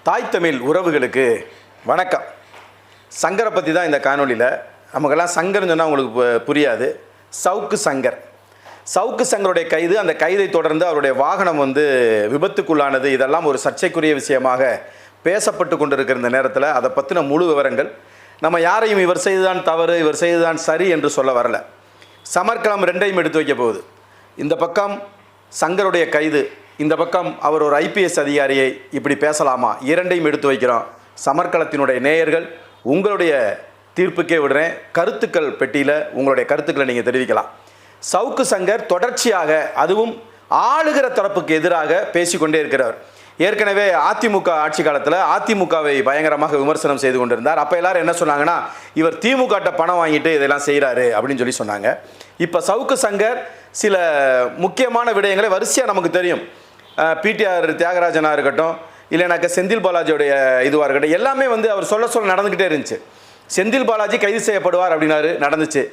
தாய் தமிழ் உறவுகளுக்கு வணக்கம். சங்கரை பற்றி தான் இந்த காணொலியில். நமக்கெல்லாம் சங்கர்னு சொன்னால் உங்களுக்கு புரியாது. சவுக்கு சங்கருடைய கைது, அந்த கைதை தொடர்ந்து அவருடைய வாகனம் விபத்துக்குள்ளானது, இதெல்லாம் ஒரு சர்ச்சைக்குரிய விஷயமாக பேசப்பட்டு கொண்டிருக்கிற இந்த நேரத்தில் அதை பற்றின முழு விவரங்கள் நம்ம யாரையும் இவர் செய்துதான் தவறு, இவர் செய்துதான் சரி என்று சொல்ல வரல. சமர்க்களம் ரெண்டையும் எடுத்து வைக்க போகுது. இந்த பக்கம் சங்கருடைய கைது, இந்த பக்கம் அவர் ஒரு ஐபிஎஸ் அதிகாரியை இப்படி பேசலாமா, இரண்டையும் எடுத்து வைக்கிறோம். சமர்க்களத்தினுடைய நேயர்கள் உங்களுடைய தீர்ப்புக்கே விடுறேன். கருத்துக்கள் பெட்டியில் உங்களுடைய கருத்துக்களை நீங்கள் தெரிவிக்கலாம். சவுக்கு சங்கர் தொடர்ச்சியாக, அதுவும் ஆளுகிற தரப்புக்கு எதிராக பேசிக்கொண்டே இருக்கிறார். ஏற்கனவே அதிமுக ஆட்சி காலத்தில் அதிமுகவை பயங்கரமாக விமர்சனம் செய்து கொண்டிருந்தார். அப்போ எல்லாரும் என்ன சொன்னாங்கன்னா, இவர் திமுகட்ட பணம் வாங்கிட்டு இதெல்லாம் செய்கிறாரு அப்படின்னு சொல்லி சொன்னாங்க. இப்போ சவுக்கு சங்கர் சில முக்கியமான விடயங்களை வரிசையாக நமக்கு தெரியும். பிடிஆர் தியாகராஜனாக இருக்கட்டும், இல்லைனாக்க செந்தில் பாலாஜியோடைய இதுவாக இருக்கட்டும், எல்லாமே அவர் சொல்ல நடந்துக்கிட்டே இருந்துச்சு. செந்தில் பாலாஜி கைது செய்யப்படுவார் அப்படின்னாரு, நடந்துச்சு.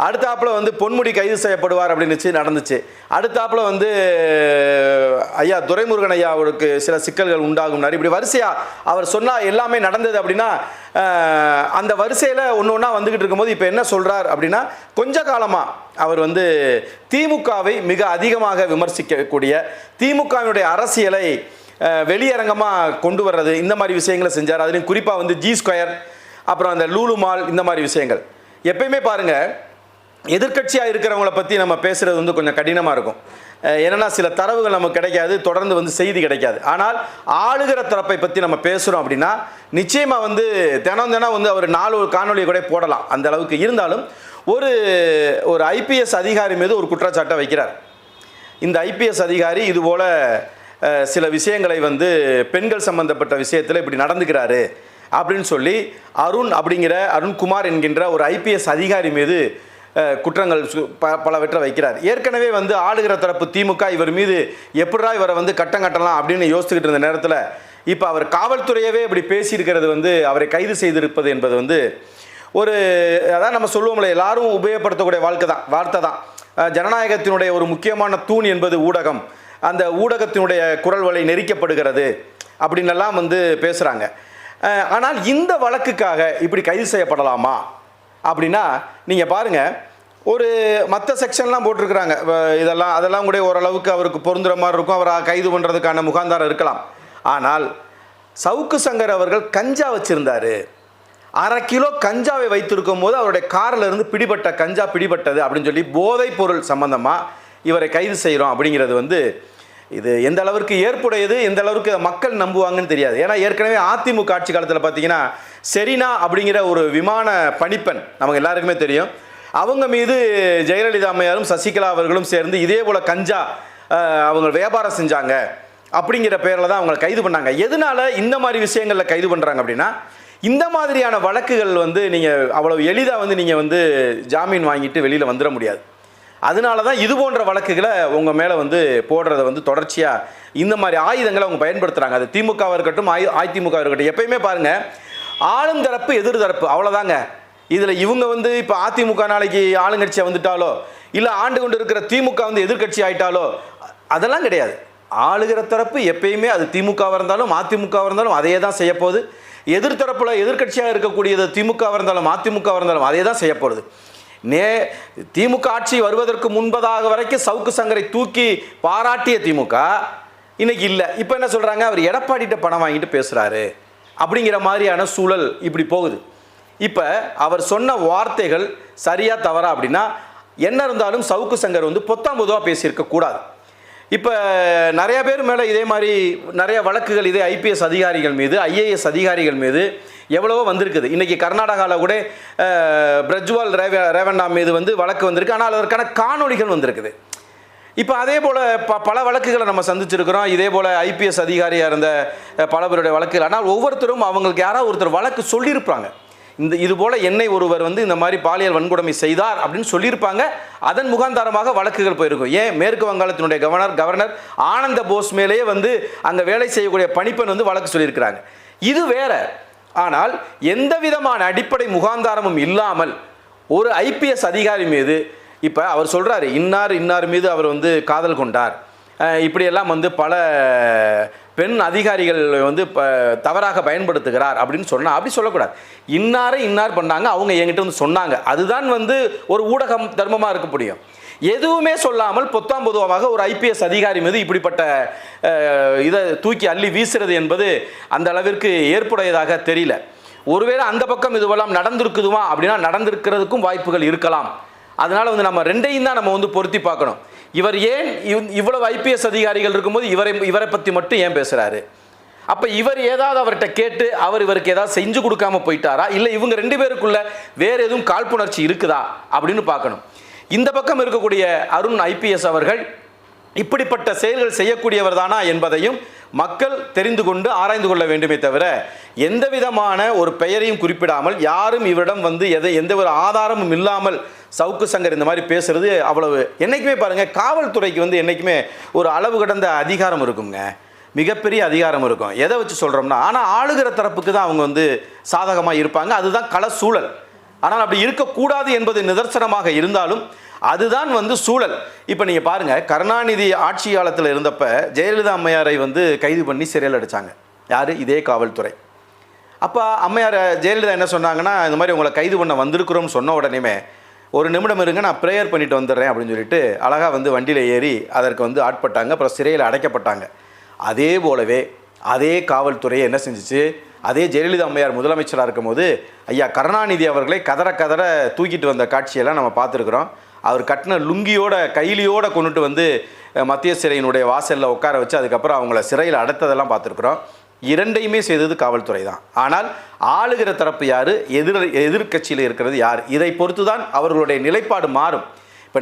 அடுத்தாப்பில் பொன்முடி கைது செய்யப்படுவார் அப்படின்னு நடந்துச்சு. அடுத்தாப்பில் ஐயா துரைமுருகன் ஐயா அவருக்கு சில சிக்கல்கள் உண்டாகும், இப்படி வரிசையாக அவர் சொன்னால் எல்லாமே நடந்தது. அப்படின்னா அந்த வரிசையில் ஒன்று ஒன்றா வந்துக்கிட்டு இருக்கும்போது இப்போ என்ன சொல்கிறார் அப்படின்னா, கொஞ்ச காலமாக அவர் திமுகவை மிக அதிகமாக விமர்சிக்கக்கூடிய, திமுகவினுடைய அரசியலை வெளியரங்கமாக கொண்டு வர்றது, இந்த மாதிரி விஷயங்களை செஞ்சார். அதுலேயும் குறிப்பாக G2, அப்புறம் அந்த லூலு மால், இந்த மாதிரி விஷயங்கள். எப்பயுமே பாருங்கள், எதிர்க்கட்சியாக இருக்கிறவங்கள பற்றி நம்ம பேசுகிறது கொஞ்சம் கடினமாக இருக்கும். ஏன்னா சில தரவுகள் நமக்கு கிடைக்காது, தொடர்ந்து செய்தி கிடைக்காது. ஆனால் ஆளுகிற தரப்பை பற்றி நம்ம பேசுகிறோம் அப்படின்னா நிச்சயமாக தினம் அவர் 4 காணொலியை கூட போடலாம், அந்த அளவுக்கு. இருந்தாலும் ஒரு ஐபிஎஸ் அதிகாரி மீது ஒரு குற்றச்சாட்டை வைக்கிறார். இந்த ஐபிஎஸ் அதிகாரி இதுபோல் சில விஷயங்களை பெண்கள் சம்பந்தப்பட்ட விஷயத்தில் இப்படி நடந்துக்கிறாரு அப்படின்னு சொல்லி அருண்குமார் என்கின்ற ஒரு ஐபிஎஸ் அதிகாரி மீது குற்றங்கள் பலவற்றை வைக்கிறார். ஏற்கனவே ஆளுகிற தரப்பு திமுக இவர் மீது எப்படா இவரை கட்டலாம் அப்படின்னு யோசிச்சுக்கிட்டு இருந்த நேரத்தில் இப்போ அவர் காவல்துறையவே இப்படி பேசியிருக்கிறது, அவரை கைது செய்திருப்பது என்பது அதான் நம்ம சொல்லுவோம்ல, எல்லாரும் உபயோகப்படுத்தக்கூடிய வார்த்தை தான். ஜனநாயகத்தினுடைய ஒரு முக்கியமான தூண் என்பது ஊடகம். அந்த ஊடகத்தினுடைய குரல் வலை நெரிக்கப்படுகிறது அப்படின்னெல்லாம் பேசுகிறாங்க. ஆனால் இந்த வழக்குக்காக இப்படி கைது செய்யப்படலாமா அப்படின்னா, நீங்கள் பாருங்கள், ஒரு மற்ற செக்ஷன்லாம் போட்டிருக்கிறாங்க. அதெல்லாம் கூட ஓரளவுக்கு அவருக்கு பொருந்துகிற மாதிரி இருக்கும், அவரை கைது பண்ணுறதுக்கான முகாந்தாரம் இருக்கலாம். ஆனால் சவுக்கு சங்கர் அவர்கள் கஞ்சா வச்சுருந்தார். 1/2 கிலோ கஞ்சாவை வைத்திருக்கும் போது அவருடைய காரில் இருந்து பிடிபட்ட கஞ்சா பிடிபட்டது அப்படின்னு சொல்லி போதைப் பொருள் சம்பந்தமாக இவரை கைது செய்கிறோம் அப்படிங்கிறது இது எந்த அளவிற்கு ஏற்புடையது, எந்த அளவுக்கு மக்கள் நம்புவாங்கன்னு தெரியாது. ஏன்னா ஏற்கனவே அதிமுக ஆட்சி காலத்தில் பார்த்தீங்கன்னா செரீனா அப்படிங்கிற ஒரு விமான பணிப்பெண் நமக்கு எல்லாருக்குமே தெரியும். அவங்க மீது ஜெயலலிதா அம்மையாரும் சசிகலா அவர்களும் சேர்ந்து இதே போல் கஞ்சா அவங்க வியாபாரம் செஞ்சாங்க அப்படிங்கிற பேரில் தான் அவங்களை கைது பண்ணாங்க. எதனால இந்த மாதிரி விஷயங்களில் கைது பண்ணுறாங்க அப்படின்னா, இந்த மாதிரியான வழக்குகள் நீங்கள் அவ்வளவு எளிதாக நீங்கள் ஜாமீன் வாங்கிட்டு வெளியில் வந்துட முடியாது. அதனால தான் இது போன்ற வழக்குகளை உங்கள் மேலே போடுறத தொடர்ச்சியாக இந்த மாதிரி ஆயுதங்களை அவங்க பயன்படுத்துகிறாங்க. அது திமுகவாக இருக்கட்டும், அதிமுக இருக்கட்டும். எப்பயுமே பாருங்கள், ஆளும் தரப்பு எதிர் தரப்பு, அவ்வளோதாங்க. இதில் இவங்க இப்போ அதிமுக நாளைக்கு ஆளுங்கட்சியாக வந்துட்டாலோ, இல்லை ஆண்டு கொண்டு இருக்கிற திமுக எதிர்கட்சி ஆயிட்டாலோ, அதெல்லாம் கிடையாது. ஆளுகிற தரப்பு எப்பயுமே, அது திமுகவாக இருந்தாலும் அதிமுகவாக இருந்தாலும் அதே தான் செய்யப்போகுது. எதிர்த்தரப்பில் எதிர்கட்சியாக இருக்கக்கூடியது திமுகவாக இருந்தாலும் அதிமுகவாக இருந்தாலும் அதே தான் செய்யப்போகுது. திமுக ஆட்சி வருவதற்கு முன்பதாக வரைக்கும் சவுக்கு சங்கரை தூக்கி பாராட்டிய திமுக இன்னைக்கு இல்லை. இப்போ என்ன சொல்கிறாங்க, அவர் எடப்பாடிட்ட பணம் வாங்கிட்டு பேசுகிறாரு அப்படிங்கிற மாதிரியான சூழல் இப்படி போகுது. இப்போ அவர் சொன்ன வார்த்தைகள் சரியா தவறா அப்படின்னா, என்ன இருந்தாலும் சவுக்கு சங்கர் பொத்தாம் பொதுவாக பேசியிருக்கக்கூடாது. இப்போ நிறைய பேர் மேலே இதே மாதிரி நிறைய வழக்குகள், இதே ஐபிஎஸ் அதிகாரிகள் மீது, ஐஏஎஸ் அதிகாரிகள் மீது எவ்வளவோ வந்திருக்குது. இன்றைக்கி கர்நாடகாவில் கூட பிரஜ்வால் ரேவண்ணா மீது வழக்கு வந்திருக்கு. ஆனால் அதற்கான காணொலிகள் வந்திருக்குது. இப்போ அதே போல் பல வழக்குகளை நம்ம சந்திச்சிருக்கிறோம். இதே போல் ஐபிஎஸ் அதிகாரியாக இருந்த பல பேருடைய வழக்குகள். ஆனால் ஒவ்வொருத்தரும் அவங்களுக்கு யாராவது ஒருத்தர் வழக்கு சொல்லியிருப்பாங்க. இது போல் என்னை ஒருவர் இந்த மாதிரி பாலியல் வன்கொடுமை செய்தார் அப்படின்னு சொல்லியிருப்பாங்க. அதன் முகாந்தாரமாக வழக்குகள் போயிருக்கும். ஏன் மேற்கு வங்காளத்தினுடைய கவர்னர் ஆனந்த போஸ் மேலேயே அங்கே வேலை செய்யக்கூடிய பணிப்பெண் வழக்கு சொல்லியிருக்கிறாங்க. இது வேற. ஆனால் எந்த விதமான அடிப்படை முகாந்தாரமும் இல்லாமல் ஒரு ஐபிஎஸ் அதிகாரி மீது இப்போ அவர் சொல்கிறாரு, இன்னார் மீது அவர் காதல் கொண்டார், இப்படியெல்லாம் பல பெண் அதிகாரிகள் வந்து தவறாக பயன்படுத்துகிறார் அப்படின்னு சொன்னால் அப்படி சொல்லக்கூடாது. இன்னார் பண்ணாங்க, அவங்க என்கிட்ட வந்து சொன்னாங்க, அதுதான் வந்து ஒரு ஊடகம் தர்மமாக இருக்க முடியும். எதுவுமே சொல்லாமல் பொத்தாம் பொதுவாக ஒரு ஐபிஎஸ் அதிகாரி மீது இப்படிப்பட்ட இதை தூக்கி அள்ளி வீசுறது என்பது அந்த அளவிற்கு ஏற்புடையதாக தெரியல. ஒருவேளை அந்த பக்கம் இதுவெல்லாம் நடந்திருக்குதுமா அப்படின்னா நடந்திருக்கிறதுக்கும் வாய்ப்புகள் இருக்கலாம். அதனால வந்து நம்ம ரெண்டையும் தான் நம்ம வந்து பொருத்தி பார்க்கணும். இவர் ஏன் இவ்வளவு ஐபிஎஸ் அதிகாரிகள் இருக்கும்போது இவரை பற்றி மட்டும் ஏன் பேசுகிறாரு? அப்போ இவர் ஏதாவது அவர்கிட்ட கேட்டு இவருக்கு ஏதாவது செஞ்சு கொடுக்காம போயிட்டாரா, இல்லை இவங்க ரெண்டு பேருக்குள்ள வேறு எதுவும் காழ்ப்புணர்ச்சி இருக்குதா அப்படின்னு பார்க்கணும். இந்த பக்கம் இருக்கக்கூடிய அருண் ஐபிஎஸ் அவர்கள் இப்படிப்பட்ட செயல்கள் செய்யக்கூடியவர் தானா என்பதையும் மக்கள் தெரிந்து கொண்டு ஆராய்ந்து கொள்ள வேண்டுமே தவிர எந்த விதமான ஒரு பெயரையும் குறிப்பிடாமல் யாரும் இவரிடம் வந்து எந்த ஒரு ஆதாரமும் இல்லாமல் சவுக்கு சங்கர் இந்த மாதிரி பேசுறது அவ்வளவு. என்றைக்குமே பாருங்கள், காவல்துறைக்கு வந்து என்றைக்குமே ஒரு அளவு கடந்த அதிகாரம் இருக்குங்க, மிகப்பெரிய அதிகாரம் இருக்கும். எதை வச்சு சொல்கிறோம்னா, ஆனால் ஆளுகிற தரப்புக்கு தான் அவங்க வந்து சாதகமாக இருப்பாங்க. அதுதான் கள சூழல். ஆனால் அப்படி இருக்கக்கூடாது என்பது நிதர்சனமாக இருந்தாலும் அதுதான் வந்து சூழல். இப்போ நீங்கள் பாருங்கள், கருணாநிதி ஆட்சி காலத்தில் இருந்தப்போ ஜெயலலிதா அம்மையாரை வந்து கைது பண்ணி சிறையில் அடைச்சாங்க. யார்? இதே காவல்துறை. அப்போ அம்மையார் ஜெயலலிதா என்ன சொன்னாங்கன்னா, இந்த மாதிரி உங்களை கைது பண்ண வந்திருக்கிறோம்னு சொன்ன உடனேமே ஒரு நிமிடம் இருங்க, நான் ப்ரேயர் பண்ணிட்டு வந்துடுறேன் அப்படின்னு சொல்லிட்டு அழகாக வந்து வண்டியில் ஏறி அதற்கு வந்து ஆட்பட்டாங்க. அப்புறம் சிறையில் அடைக்கப்பட்டாங்க. அதே போலவே அதே காவல்துறையை என்ன செஞ்சிச்சு, அதே ஜெயலலிதா அம்மையார் முதலமைச்சராக இருக்கும்போது ஐயா கருணாநிதி அவர்களை கதற தூக்கிட்டு வந்த காட்சியெல்லாம் நம்ம பார்த்துருக்குறோம். அவர் கட்டின லுங்கியோட கைலியோட கொண்டுட்டு வந்து மத்திய சிறையினுடைய வாசலில் உட்கார வச்சு அதுக்கப்புறம் அவங்கள சிறையில் அடைத்ததெல்லாம் பார்த்துருக்குறோம். இரண்டையுமே செய்தது காவல்துறை தான். ஆனால் ஆளுகிற தரப்பு யார், எதிர்கட்சியில் இருக்கிறது யார், இதை பொறுத்து தான் அவர்களுடைய நிலைப்பாடு மாறும். இப்போ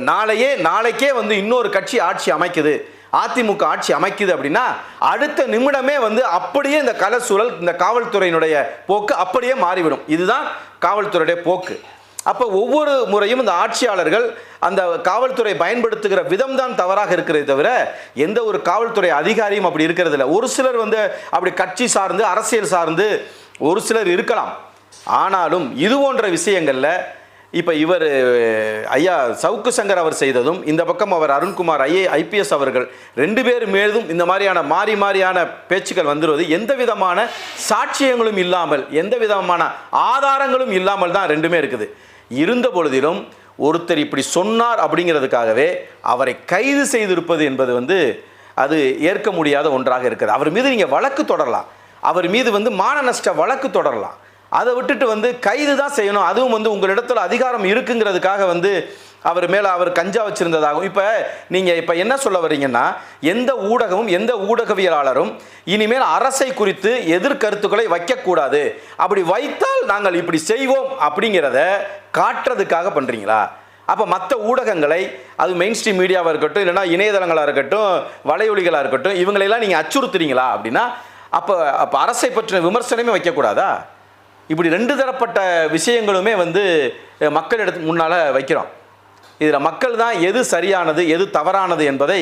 நாளைக்கே வந்து இன்னொரு கட்சி ஆட்சி அமைக்குது, அதிமுக ஆட்சி அமைக்குது அப்படின்னா அடுத்த நிமிடமே வந்து அப்படியே இந்த கலசூழல், இந்த காவல்துறையினுடைய போக்கு அப்படியே மாறிவிடும். இதுதான் காவல்துறையுடைய போக்கு. அப்போ ஒவ்வொரு முறையும் இந்த ஆட்சியாளர்கள் அந்த காவல்துறை பயன்படுத்துகிற விதம் தான் தவறாக இருக்கிறதே தவிர எந்த ஒரு காவல்துறை அதிகாரியும் அப்படி இருக்கிறது இல்லை. ஒரு சிலர் வந்து அப்படி கட்சி சார்ந்து அரசியல் சார்ந்து ஒரு சிலர் இருக்கலாம். ஆனாலும் இது போன்ற விஷயங்களில் இப்போ இவர் ஐயா சவுக்கு சங்கர் அவர் செய்ததும், இந்த பக்கம் அவர் அருண்குமார் ஐபிஎஸ் அவர்கள் ரெண்டு பேர் மேலும் இந்த மாதிரியான மாறியான பேச்சுக்கள் வந்துடுவது எந்த விதமான சாட்சியங்களும் இல்லாமல், எந்த விதமான ஆதாரங்களும் இல்லாமல் தான் ரெண்டுமே இருக்குது. இருந்த பொழுதிலும் ஒருத்தர் இப்படி சொன்னார் அப்படிங்கிறதுக்காகவே அவரை கைது செய்திருப்பது என்பது வந்து அது ஏற்க முடியாத ஒன்றாக இருக்குது. அவர் மீது நீங்கள் வழக்கு தொடரலாம், அவர் மீது வந்து மான நஷ்ட வழக்கு தொடரலாம். அதை விட்டுட்டு வந்து கைது தான் செய்யணும், அதுவும் வந்து உங்களிடத்தில் அதிகாரம் இருக்குங்கிறதுக்காக வந்து அவர் மேலே அவர் கஞ்சா வச்சுருந்ததாகும். இப்போ என்ன சொல்ல வர்றீங்கன்னா, எந்த ஊடகமும் எந்த ஊடகவியலாளரும் இனிமேல் அரசை குறித்து எதிர்கருத்துக்களை வைக்கக்கூடாது, அப்படி வைத்தால் நாங்கள் இப்படி செய்வோம் அப்படிங்கிறத காட்டுறதுக்காக பண்ணுறீங்களா? அப்போ மற்ற ஊடகங்களை, அது மெயின் ஸ்ட்ரீம் மீடியாவாக இருக்கட்டும், இல்லைனா இணையதளங்களாக இருக்கட்டும், வலையொலிகளாக இருக்கட்டும், இவங்களெல்லாம் நீங்கள் அச்சுறுத்துறீங்களா அப்படின்னா அப்போ அரசை பற்றின விமர்சனமே வைக்கக்கூடாதா? இப்படி ரெண்டு தரப்பட்ட விஷயங்களுமே வந்து மக்களிடத்துக்கு முன்னால் வைக்கிறோம். இதில் மக்கள் தான் எது சரியானது எது தவறானது என்பதை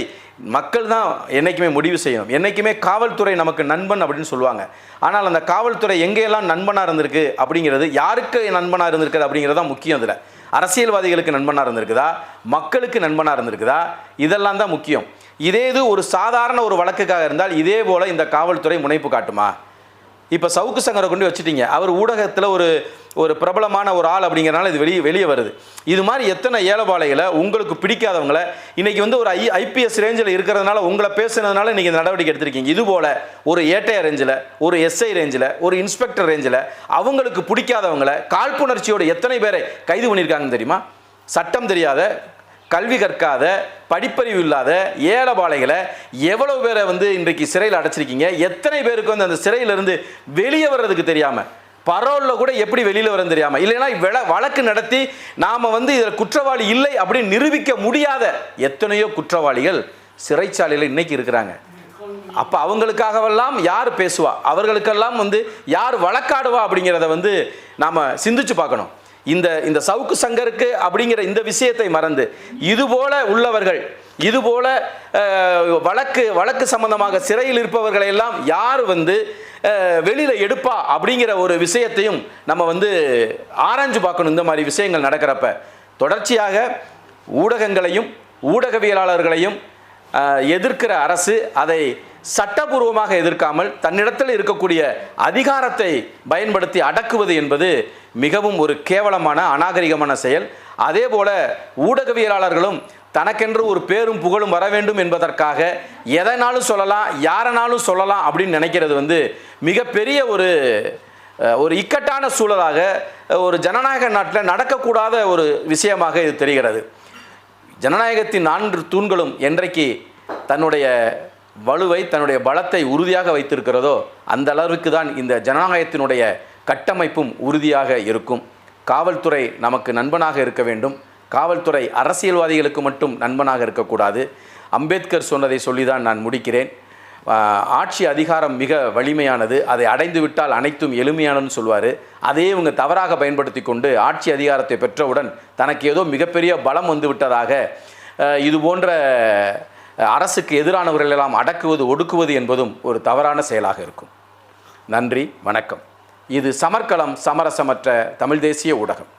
மக்கள் தான் என்றைக்குமே முடிவு செய்யணும். என்றைக்குமே காவல்துறை நமக்கு நண்பன் அப்படின்னு சொல்லுவாங்க. ஆனால் அந்த காவல்துறை எங்கெல்லாம் நண்பனாக இருந்திருக்கு அப்படிங்கிறது, யாருக்கு நண்பனாக இருந்திருக்குது அப்படிங்கிறது தான் முக்கியம். இதில் அரசியல்வாதிகளுக்கு நண்பனாக இருந்திருக்குதா, மக்களுக்கு நண்பனாக இருந்திருக்குதா, இதெல்லாம் தான் முக்கியம். இது ஒரு சாதாரண ஒரு வழக்குக்காக இருந்தால் இதே போல் இந்த காவல்துறை முனைப்பு காட்டுமா? இப்போ சவுக்கு சங்கரை கொண்டு வச்சுட்டீங்க, அவர் ஊடகத்தில் ஒரு பிரபலமான ஒரு ஆள் அப்படிங்கிறனால இது வெளியே வருது. இது மாதிரி எத்தனை ஏலபாளைகளை உங்களுக்கு பிடிக்காதவங்களை இன்றைக்கி வந்து ஒரு ஐபிஎஸ் ரேஞ்சில் இருக்கிறதுனால உங்களை பேசுனதுனால இன்றைக்கி நடவடிக்கை எடுத்திருக்கீங்க. இதுபோல் ஒரு ஏட்டையா ரேஞ்சில், ஒரு எஸ்ஐ ரேஞ்சில், ஒரு இன்ஸ்பெக்டர் ரேஞ்சில் அவங்களுக்கு பிடிக்காதவங்களை காழ்ப்புணர்ச்சியோடு எத்தனை பேரை கைது பண்ணியிருக்காங்கன்னு தெரியுமா? சட்டம் தெரியாத, கல்வி கற்காத, படிப்பறிவு இல்லாத ஏலபாளைகளை எவ்வளவு பேரை வந்து இன்றைக்கு சிறையில் அடைச்சிருக்கீங்க? எத்தனை பேருக்கு வந்து அந்த சிறையிலிருந்து வெளியே வர்றதுக்கு தெரியாமல், பரோலில் கூட எப்படி வெளியில் வரன்னு தெரியாமல், இல்லைன்னா வழக்கு நடத்தி நாம் வந்து இதில் குற்றவாளி இல்லை அப்படின்னு நிரூபிக்க முடியாத எத்தனையோ குற்றவாளிகள் சிறைச்சாலையில் இன்னைக்கு இருக்கிறாங்க. அப்போ அவங்களுக்காகவெல்லாம் யார் பேசுவா, அவர்களுக்கெல்லாம் வந்து யார் வழக்காடுவா அப்படிங்கிறத வந்து நாம் சிந்திச்சு பார்க்கணும். இந்த சவுக்கு சங்கருக்கு அப்படிங்கிற இந்த விஷயத்தை மறந்து இதுபோல உள்ளவர்கள், இதுபோல வழக்கு சம்பந்தமாக சிறையில் இருப்பவர்களை எல்லாம் யார் வந்து வெளியில் எடுப்பா அப்படிங்கிற ஒரு விஷயத்தையும் நம்ம வந்து ஆராய்ஞ்சு பார்க்கணும். இந்த மாதிரி விஷயங்கள் நடக்கிறப்ப தொடர்ச்சியாக ஊடகங்களையும் ஊடகவியலாளர்களையும் எதிர்க்கிற அரசு அதை சட்டபூர்வமாக எதிர்க்காமல் தன்னிடத்தில் இருக்கக்கூடிய அதிகாரத்தை பயன்படுத்தி அடக்குவது என்பது மிகவும் ஒரு கேவலமான அநாகரிகமான செயல். அதே போல ஊடகவியலாளர்களும் தனக்கென்று ஒரு பேரும் புகழும் வர வேண்டும் என்பதற்காக எதனாலும் சொல்லலாம், யாரனாலும் சொல்லலாம் அப்படின்னு நினைக்கிறது மிகப்பெரிய ஒரு இக்கட்டான சூழலாக ஒரு ஜனநாயக நாட்டில் நடக்கக்கூடாத ஒரு விஷயமாக இது தெரிகிறது. ஜனநாயகத்தின் 4 தூண்களும் என்றைக்கு தன்னுடைய வலுவை, தன்னுடைய பலத்தை உறுதியாக வைத்திருக்கிறதோ அந்த அளவுக்கு தான் இந்த ஜனநாயகத்தினுடைய கட்டமைப்பும் உறுதியாக இருக்கும். காவல்துறை நமக்கு நண்பனாக இருக்க வேண்டும். காவல்துறை அரசியல்வாதிகளுக்கு மட்டும் நண்பனாக இருக்கக்கூடாது. அம்பேத்கர் சொன்னதை சொல்லி தான் நான் முடிக்கிறேன். ஆட்சி அதிகாரம் மிக வலிமையானது, அதை அடைந்து விட்டால் அனைத்தும் எளிமையானதுன்னு சொல்வார். அதையே இவங்க தவறாக பயன்படுத்தி கொண்டு ஆட்சி அதிகாரத்தை பெற்றவுடன் தனக்கு ஏதோ மிகப்பெரிய பலம் வந்து விட்டதாக இது போன்ற அரசுக்கு எதிரானவர்களெல்லாம் அடக்குவது, ஒடுக்குவது என்பதும் ஒரு தவறான செயலாக இருக்கும். நன்றி, வணக்கம். இது சமர்க்களம், சமரசமற்ற தமிழ் தேசிய ஊடகம்.